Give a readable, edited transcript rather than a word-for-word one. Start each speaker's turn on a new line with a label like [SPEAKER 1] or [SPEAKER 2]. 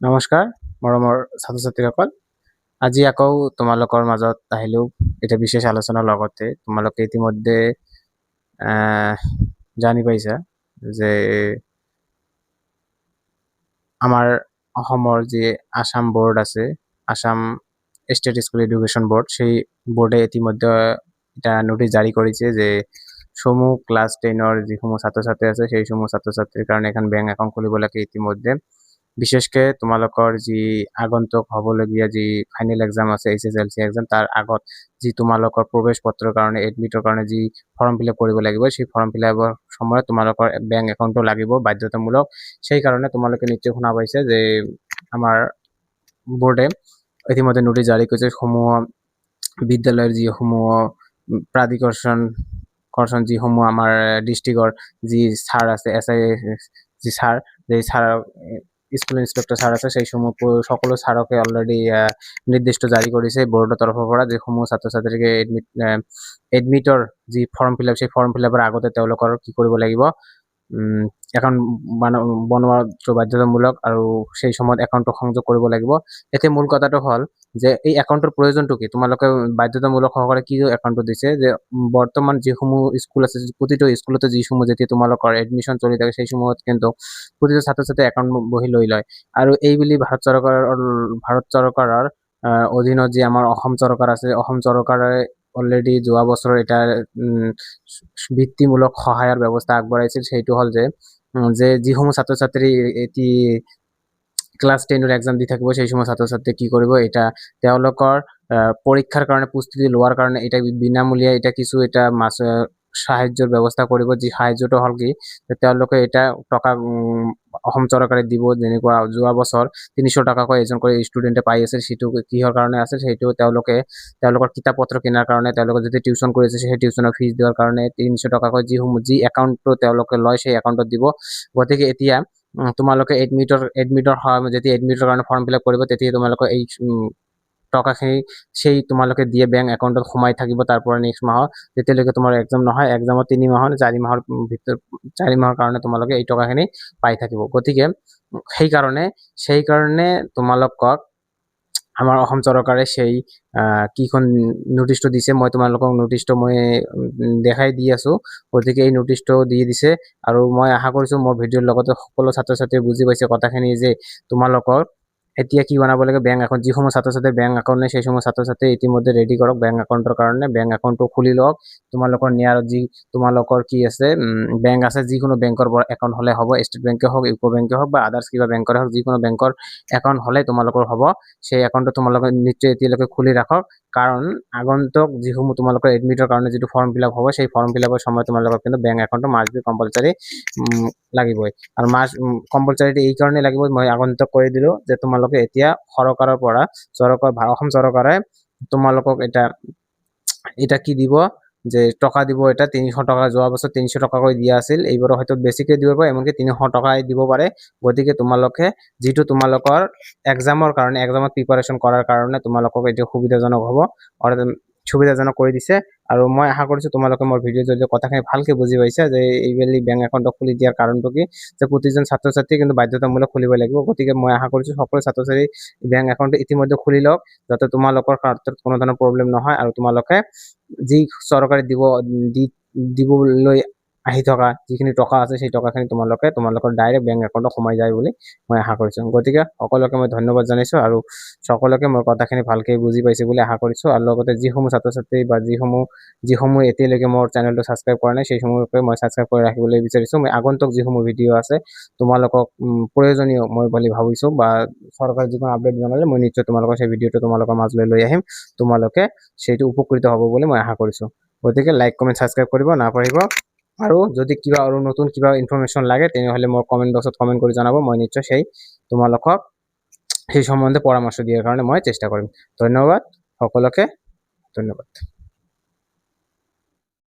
[SPEAKER 1] নমস্কাৰ মৰমৰ ছাত্ৰ ছাত্ৰীসকল। আজি আকৌ তোমালোকৰ মাজত আহিলো এটা বিশেষ আলোচনাৰ লগতে। তোমালোকে ইতিমধ্যে জানি পাইছা যে আমাৰ অসমৰ যি আসাম বোৰ্ড আছে, Assam state school education board, সেই বোৰ্ডে ইতিমধ্যে এটা নোটিছ জাৰি কৰিছে যে সমূহ ক্লাছ 10-ৰ যিসমূহ ছাত্ৰ ছাত্ৰী আছে সেই সমূহ ছাত্ৰ ছাত্ৰীৰ কাৰণে এখন বেংক একাউণ্ট খুলিব লাগে ইতিমধ্যে। বিশেষকৈ তোমালোকৰ যি আগন্তুক হ'বলগীয়া যি ফাইনেল এক্সাম আছে, HSLC এক্সাম, তাৰ আগত যি তোমালোকৰ প্ৰৱেশ পত্ৰৰ কাৰণে এডমিটৰ কাৰণে যি ফৰ্ম ফিল আপ কৰিব লাগিব, সেই ফৰ্ম ফিল আপৰ সময়ত তোমালোকৰ বেংক একাউণ্টটো লাগিব বাধ্যতামূলক। সেই কাৰণে তোমালোকে নিশ্চয় শুনা পাইছে যে আমাৰ বোৰ্ডে ইতিমধ্যে নোটিছ জাৰি কৰিছে সমূহ বিদ্যালয়ৰ যিসমূহ প্ৰাধিকৰণ যিসমূহ আমাৰ ডিষ্ট্ৰিক্টৰ যি ছাৰ আছে, SI যি ছাৰ, স্কুল ইন্সপেক্টৰ ছাৰ আছে, সেই সকলো ছাৰকে অলৰেডি নিৰ্দিষ্ট জাৰি কৰিছে বোৰ্ডৰ তৰফৰ পৰা, যিসমূহ ছাত্ৰ ছাত্ৰীকে এডমিটৰ যি ফৰ্ম ফিল আপ, সেই ফৰ্ম ফিল আপৰ আগতে তেওঁলোকৰ কি কৰিব লাগিব, একাউণ্ট বনোৱাটো বাধ্যতামূলক আৰু সেই সময়ত একাউণ্টটো সংযোগ কৰিব লাগিব। এতিয়া মূল কথাটো হ'ল যে এই একাউণ্টৰ প্ৰয়োজনটো কি, তোমালোকে বাধ্যতামূলক সহকাৰে কি একাউণ্টটো দিছে যে বৰ্তমান যিসমূহ স্কুল আছে, প্ৰতিটো স্কুলতে যিসমূহ যেতিয়া তোমালোকৰ এডমিশ্যন চলি থাকে সেই সমূহত কিন্তু প্ৰতিটো ছাত্ৰ ছাত্ৰী একাউণ্ট বহি লৈ লয়। আৰু এইবুলি ভাৰত চৰকাৰৰ অধীনত যি আমাৰ অসম চৰকাৰ আছে, অসম চৰকাৰে অলৰেডি যোৱা বছৰ এটা বৃত্তিমূলক সহায়ৰ ব্যৱস্থা আগবঢ়াইছিল। সেইটো হ'ল যে যিসমূহ ছাত্ৰ ছাত্ৰী এটি ক্লাছ 10-ৰ এক্সাম দি থাকিব, সেই সময় ছাত্ৰ ছাত্ৰী কি কৰিব, এটা তেওঁলোকৰ পৰীক্ষাৰ কাৰণে প্ৰস্তুতি লোৱাৰ কাৰণে এটা বিনামূলীয়া এটা কিছু এটা সাহায্যৰ ব্যৱস্থা কৰিব। যি সাহায্যটো হ'ল কি, তেওঁলোকে এটা টকা অসম চৰকাৰে দিব। যেনেকুৱা যোৱা বছৰ 300 টকাকৈ এজন কৰি ষ্টুডেণ্টে পাই আছে। সেইটো কিহৰ কাৰণে আছে, সেইটো তেওঁলোকৰ কিতাপ পত্ৰ কিনাৰ কাৰণে, তেওঁলোকে যদি টিউশ্যন কৰি আছে সেই টিউশ্যনৰ ফিজ দিয়াৰ কাৰণে 300 টকাকৈ যি একাউণ্টটো তেওঁলোকে লয় সেই একাউণ্টত দিব। গতিকে এতিয়া তোমালোকে এডমিটৰ যেতিয়া এডমিটৰ কাৰণে ফৰ্ম ফিল আপ কৰিব, তেতিয়া তোমালোকে এই টকাখিনি সেই তোমালোকে দিয়ে বেংক একাউণ্টত সোমাই থাকিব। তাৰ পৰা নেক্সট মাহত যেতিয়ালৈকে তোমাৰ এক্সাম নহয়, এক্সামৰ 3 মাহৰ 4 মাহৰ ভিতৰত 4 মাহৰ কাৰণে তোমালোকে এই টকাখিনি পাই থাকিব। গতিকে সেইকাৰণে তোমালোকক আমাৰ অসম চৰকাৰে সেই কিখন নোটিছটো দিছে, মই তোমালোকক নোটিছটো মই দেখাই দি আছোঁ। গতিকে এই নোটিছটো দি দিছে আৰু মই আশা কৰিছোঁ মোৰ ভিডিঅ'ৰ লগতে সকলো ছাত্ৰ ছাত্ৰীয়ে বুজি পাইছে কথাখিনি, যে তোমালোকৰ এতিয়া কি বনাব লাগে, বেংক একাউণ্ট। যিসমূহ ছাত্ৰ ছাত্ৰীৰ বেংক একাউণ্ট নাই সেই সমূহ ছাত্ৰ ছাত্ৰী ইতিমধ্যে ৰেডি কৰক বেংক একাউণ্টৰ কাৰণে। বেংক একাউণ্টটো খুলি লওক। তোমালোকৰ নিয়াৰত যি তোমালোকৰ কি আছে বেংক আছে, যিকোনো বেংকৰ পৰা একাউণ্ট হ'লে হ'ব, ষ্টেট বেংকে হওক, ইউকো বেংকে হওক বা আদাৰ্ছ কিবা বেংকৰে হওক, যিকোনো বেংকৰ একাউণ্ট হ'লে তোমালোকৰ হ'ব। সেই একাউণ্টটো তোমালোকে নিশ্চয় এতিয়ালৈকে খুলি ৰাখক, কাৰণ আগন্তুক যিসমূহ তোমালোকৰ এডমিটৰ কাৰণে যিটো ফৰ্ম ফিল আপ হ'ব, সেই ফৰ্ম ফিল আপৰ সময়ত তোমালোকৰ কিন্তু বেংক একাউণ্টটো মাষ্ট বি কম্পালচাৰী লাগিবই। আৰু কম্পালচাৰীটো এই কাৰণে লাগিব, মই আগন্তুক কৰি দিলোঁ যে তোমালোকে এতিয়া চৰকাৰৰ পৰা অসম চৰকাৰে তোমালোকক এটা কি দিব, যে টকা দিব, এটা 300 টকা। যোৱা বছৰ 300 টকাকৈ দিয়া আছিল, এইবাৰ হয়তো বেছিকৈ দিব পাৰে, এমনকি 300 টকাই দিব পাৰে। গতিকে তোমালোকে যিটো তোমালোকৰ এক্সামৰ প্ৰিপাৰেশ্যন কৰাৰ কাৰণে তোমালোকক এইটো সুবিধাজনক হ'ব, সুবিধাজনক কৰি দিছে। আৰু মই আশা কৰিছোঁ তোমালোকে মোৰ ভিডিঅ'ৰ জৰিয়তে কথাখিনি ভালকৈ বুজি পাইছা, যে এইবেলি বেংক একাউণ্টটো খুলি দিয়াৰ কাৰণটো কি, যে প্ৰতিজন ছাত্ৰ ছাত্ৰী কিন্তু বাধ্যতামূলক খুলিব লাগিব। গতিকে মই আশা কৰিছোঁ সকলো ছাত্ৰ ছাত্ৰী বেংক একাউণ্টটো ইতিমধ্যে খুলি লওক, যাতে তোমালোকৰ ক্ষেত্ৰত কোনো ধৰণৰ প্ৰব্লেম নহয়। আৰু তোমালোকে যি চৰকাৰে দিবলৈ আহি থকা যিখিনি টকা আছে, সেই টকাখিনি তোমালোকৰ ডাইৰেক্ট বেংক একাউণ্টত সোমাই যায় বুলি মই আশা কৰিছোঁ। গতিকে সকলোকে মই ধন্যবাদ জনাইছোঁ আৰু সকলোকে মই কথাখিনি ভালকৈ বুজি পাইছে বুলি আশা কৰিছোঁ। আৰু লগতে যিসমূহ ছাত্ৰ ছাত্ৰী বা যিসমূহ এতিয়ালৈকে মোৰ চেনেলটো ছাবস্ক্ৰাইব কৰা নাই, সেই সমূহকে মই ছাবস্ক্ৰাইব কৰি ৰাখিবলৈ বিচাৰিছোঁ। মই আগন্তুক যিসমূহ ভিডিঅ' আছে তোমালোকক প্ৰয়োজনীয় মই বুলি ভাবিছোঁ, বা চৰকাৰে যিকোনো আপডেট জনালে মই নিশ্চয় তোমালোকৰ সেই ভিডিঅ'টো তোমালোকৰ মাজলৈ লৈ আহিম। তোমালোকে সেইটো উপকৃত হ'ব বুলি মই আশা কৰিছোঁ। গতিকে লাইক কমেণ্ট ছাবস্ক্ৰাইব কৰিব নাপাহৰিব। আৰু যদি কিবা আৰু নতুন কিবা ইনফৰমেশ্যন লাগে তেনেহ'লে মোৰ কমেণ্ট বক্সত কমেণ্ট কৰি জনাব, মই নিশ্চয় তোমালোকক সেই সম্বন্ধে পৰামৰ্শ দিয়াৰ কাৰণে মই চেষ্টা কৰিম। ধন্যবাদ সকলোকে, ধন্যবাদ।